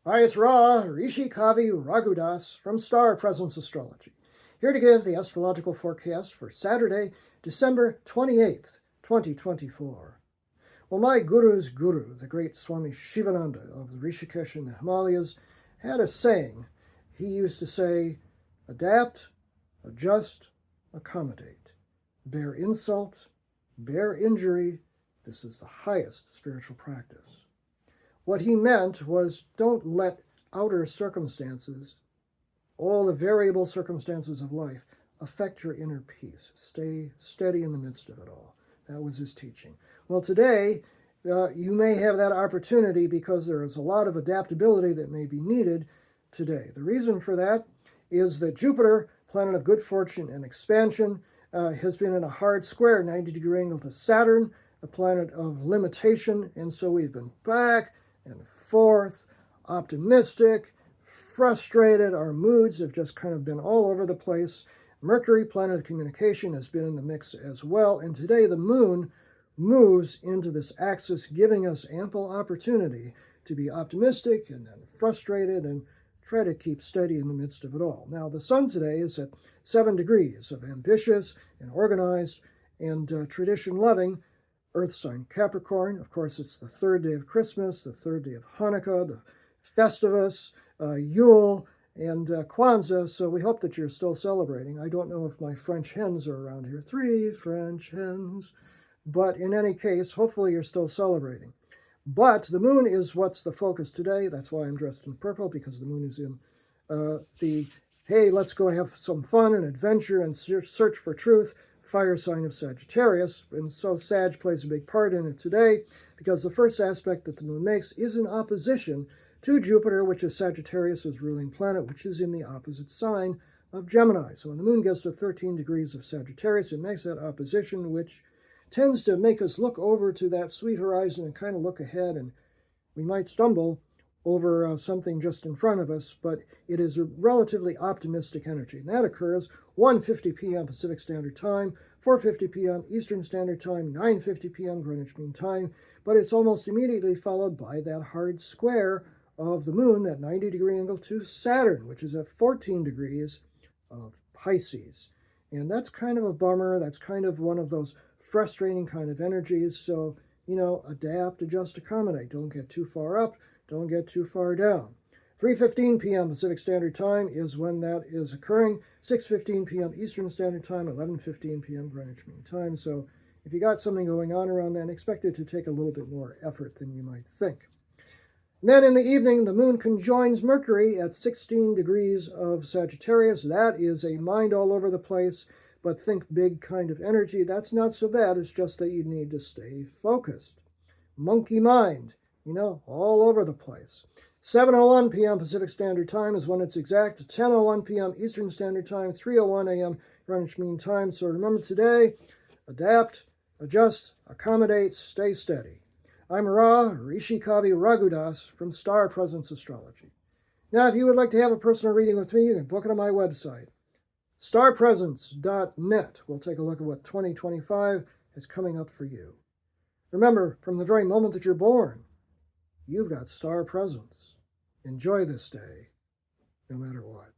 Hi, it's Ra, Rishi Kavi Raghudas from Star Presence Astrology, here to give the astrological forecast for Saturday, December 28th, 2024. Well, my guru's guru, the great Swami Sivananda of the Rishikesh in the Himalayas, had a saying. He used to say, adapt, adjust, accommodate, bear insult, bear injury. This is the highest spiritual practice. What he meant was don't let outer circumstances, all the variable circumstances of life, affect your inner peace. Stay steady in the midst of it all. That was his teaching. Well, today, you may have that opportunity because there is a lot of adaptability that may be needed today. The reason for that is that Jupiter, planet of good fortune and expansion, has been in a hard square, 90-degree angle to Saturn, a planet of limitation, and so we've been back and forth, optimistic, frustrated. Our moods have just kind of been all over the place. Mercury, planet of communication, has been in the mix as well. And today the moon moves into this axis, giving us ample opportunity to be optimistic and then frustrated and try to keep steady in the midst of it all. Now, the sun today is at 7 degrees of ambitious and organized and tradition-loving Earth sign Capricorn. Of course, it's the third day of Christmas, the third day of Hanukkah, the Festivus, Yule, and Kwanzaa, so we hope that you're still celebrating. I don't know if my French hens are around here. 3 French hens. But in any case, hopefully you're still celebrating. But the moon is what's the focus today. That's why I'm dressed in purple, because the moon is in the, hey, let's go have some fun and adventure and search for truth, fire sign of Sagittarius, and so Sag plays a big part in it today because the first aspect that the moon makes is in opposition to Jupiter, which is Sagittarius' ruling planet, which is in the opposite sign of Gemini. So when the moon gets to 13 degrees of Sagittarius, it makes that opposition, which tends to make us look over to that sweet horizon and kind of look ahead, and we might stumble over something just in front of us, but it is a relatively optimistic energy. And that occurs 1:50 p.m. Pacific Standard Time, 4:50 p.m. Eastern Standard Time, 9:50 p.m. Greenwich Mean Time, but it's almost immediately followed by that hard square of the moon, that 90-degree angle to Saturn, which is at 14 degrees of Pisces. And that's kind of a bummer. That's kind of one of those frustrating kind of energies. So, adapt, adjust, accommodate. Don't get too far up. Don't get too far down. 3:15 p.m. Pacific Standard Time is when that is occurring. 6:15 p.m. Eastern Standard Time, 11:15 p.m. Greenwich Mean Time. So if you got something going on around then, expect it to take a little bit more effort than you might think. And then in the evening, the moon conjoins Mercury at 16 degrees of Sagittarius. That is a mind all over the place, but think big kind of energy. That's not so bad. It's just that you need to stay focused. Monkey mind. All over the place. 7:01 p.m. Pacific Standard Time is when it's exact. 10:01 p.m. Eastern Standard Time, 3:01 a.m. Greenwich Mean Time. So remember today, adapt, adjust, accommodate, stay steady. I'm Ra, Rishi Kavi Raghudas from Star Presence Astrology. Now, if you would like to have a personal reading with me, you can book it on my website, starpresence.net. We'll take a look at what 2025 is coming up for you. Remember, from the very moment that you're born, you've got star presence. Enjoy this day, no matter what.